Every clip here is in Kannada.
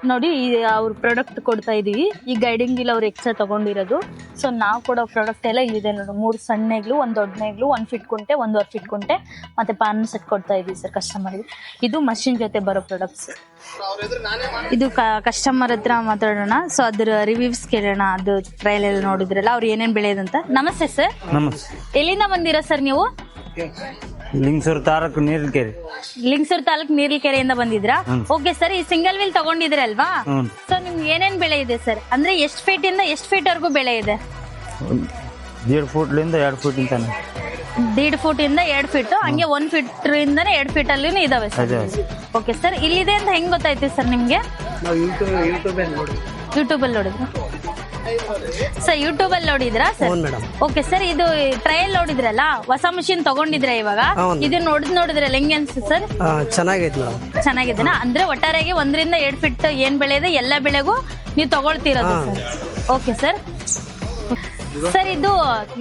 ನೋಡಿ ಅವ್ರ ಪ್ರಾಡಕ್ಟ್ ಕೊಡ್ತಾ ಇದೀವಿ. ಈ ಗೈಡಿಂಗ್ ಇಲ್ಲ ಅವ್ರು ಎಕ್ಸ್ಟ್ರಾ ತಗೊಂಡಿರೋದು. ಸೊ ನಾವು ಕೊಡೋ ಪ್ರಾಡಕ್ಟ್ ಎಲ್ಲ ಇಲ್ಲಿದೆ ನೋಡಿ. 3 ಸಣ್ಣ ನೇಗ್ಲು, 1 ದೊಡ್ಡ ನೇಗ್ಲು, 1 ಫಿಟ್ ಕುಂಟೆ, 1.5 ಫಿಟ್ ಕುಂಟೆ, ಮತ್ತೆ ಪಾನ್ ಸೆಟ್ ಕೊಡ್ತಾ ಇದೀವಿ ಸರ್ ಕಸ್ಟಮರ್ಗೆ. ಇದು ಮಷಿನ್ ಜೊತೆ ಬರೋ ಪ್ರಾಡಕ್ಟ್ಸ್. ಇದು ಕಸ್ಟಮರ್ ಹತ್ರ ಮಾತಾಡೋಣ. ಸೊ ಅದ್ರ ರಿವ್ಯೂಸ್ ಕೇಳೋಣ. ಅದು ಟ್ರಯಲ್ ಎಲ್ಲ ನೋಡಿದ್ರಲ್ಲ, ಅವ್ರು ಏನೇನ್ ಬೆಳೆಯೋದಂತ. ನಮಸ್ತೆ ಸರ್. ನಮಸ್ತೆ. ಎಲ್ಲಿಂದ ಬಂದಿರಾ ಸರ್ ನೀವು? ಲಿಂಗಸೂರು ತಾಲೂಕು ನೀರ್ಕೆರೆ. ಲಿಂಗಸೂರು ತಾಲೂಕು ನೀರ್ಕೆರೆಯಿಂದ ಬಂದಿದ್ರಾ? Okay sir. ಈ ಸಿಂಗಲ್ ವೀಲ್ ತಗೊಂಡಿದ್ರಲ್ವಾ? ಸೊ ನಿಮ್ಗೆ ಏನೇನ್ ಬೆಳೆ ಇದೆ ಸರ್? ಅಂದ್ರೆ ಎಷ್ಟು ಫೀಟ್ ಇಂದ ಎಷ್ಟು ಫೀಟ್ ವರೆಗೂ ಬೆಳೆ ಇದೆ? 1.5 ಫೂಟ್ಲಿಂದ 2 ಫೀಟ್ ಇಂತಾನೆ. 1.5 ಫೂಟ್ ಇಂದ 2 ಫೀಟ್, ಹಂಗೆ 1 ಫೀಟ್ ಇಂದಾನೆ 2 ಫೀಟ್ ಅಲ್ಲಿ ಇದಾವೆ ಸರ್. Okay sir. ಇಲ್ಲಿದೆ ಅಂತ ಹೆಂಗ್ ಗೊತ್ತಾಯ್ತು ಸರ್ ನಿಮ್ಗೆ? ಯೂಟ್ಯೂಬ್ ಅಲ್ಲಿ ನೋಡಿದ್ರ ಸರ್? ಯೂಟ್ಯೂಬ್ ಅಲ್ಲಿ ನೋಡಿದ್ರಾ ಸರ್? Okay sir. ಇದು ಟ್ರಯಲ್ ನೋಡಿದ್ರಲ್ಲ, ಹೊಸ ಮಷಿನ್ ತಗೊಂಡಿದ್ರೆ ಇವಾಗ ಇದನ್ನ ನೋಡಿದ್ರಲ್ಲ, ಹೆಂಗೆ ಅನ್ಸುತ್ತೆ ಸರ್? ಚೆನ್ನಾಗಿದೆನಾ? ಅಂದ್ರೆ ಒಟ್ಟಾರೆಯಾಗಿ 1 ರಿಂದ 2 ಫೀಟ್ ಏನ್ ಬೆಳೆ ಇದೆ ಎಲ್ಲ ಬೆಳೆಗೂ ನೀವು ತಗೊಳ್ತಿರೋದು ಸರ್. Okay sir. ಸರ್ ಇದು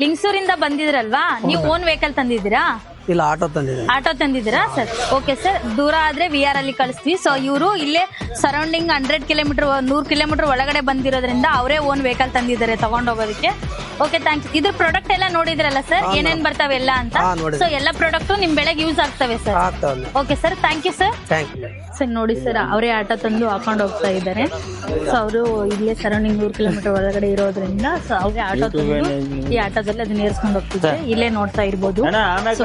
ಲಿಂಗಸೂರಿಂದ ಬಂದಿದ್ರಲ್ವಾ, ನೀವು ಓನ್ ವೆಹಿಕಲ್ ತಂದಿದ್ದೀರಾ? ಇಲ್ಲ, ಆಟೋ ತಂದಿದ್ದೀರಾ ಸರ್? Okay sir. ದೂರ ಆದ್ರೆ VR ಅಲ್ಲಿ ಕಳಿಸ್ತೀವಿ. ಸೊ ಇವರು ಇಲ್ಲೇ ಸರೌಂಡಿಂಗ್ 100 ಕಿಲೋಮೀಟರ್ 100 ಕಿಲೋಮೀಟರ್ ಒಳಗಡೆ ಬಂದಿರೋದ್ರಿಂದ ಅವರೇ ಓನ್ ವೆಹಿಕಲ್ ತಂದಿದ್ದಾರೆ ತಗೊಂಡೋಗೋದಕ್ಕೆ. Okay, thanks. ಇದ್ರ ಪ್ರಾಡಕ್ಟ್ ಎಲ್ಲ ನೋಡಿದ್ರಲ್ಲ ಸರ್, ಏನೇನ್ ಬರ್ತಾವೆ ಎಲ್ಲ ಅಂತ? ಸೊ ಎಲ್ಲ ಪ್ರಾಡಕ್ಟ್ ನಿಮ್ ಬೆಳೆಗೆ ಯೂಸ್ ಆಗ್ತವೆ sir. Okay sir, thank you sir. Sir ನೋಡಿ ಸರ್, ಅವರೇ ಆಟೋ ತಂದು ಹಾಕೊಂಡು ಹೋಗ್ತಾ ಇದ್ದಾರೆ. ಸೊ ಅವರು ಇಲ್ಲೇ ಸರೌಂಡಿಂಗ್ 100 ಕಿಲೋಮೀಟರ್ ಒಳಗಡೆ ಇರೋದ್ರಿಂದ ಸೊ ಅವ್ರಿಗೆ ಆಟೋ ತಂದು ಈ ಆಟೋದಲ್ಲಿ ಅದನ್ನ ಏರ್ಸ್ಕೊಂಡು ಹೋಗ್ತಿದ್ದಾರೆ. ಇಲ್ಲೇ ನೋಡ್ತಾ ಇರ್ಬೋದು. ಆಮೇಲೆ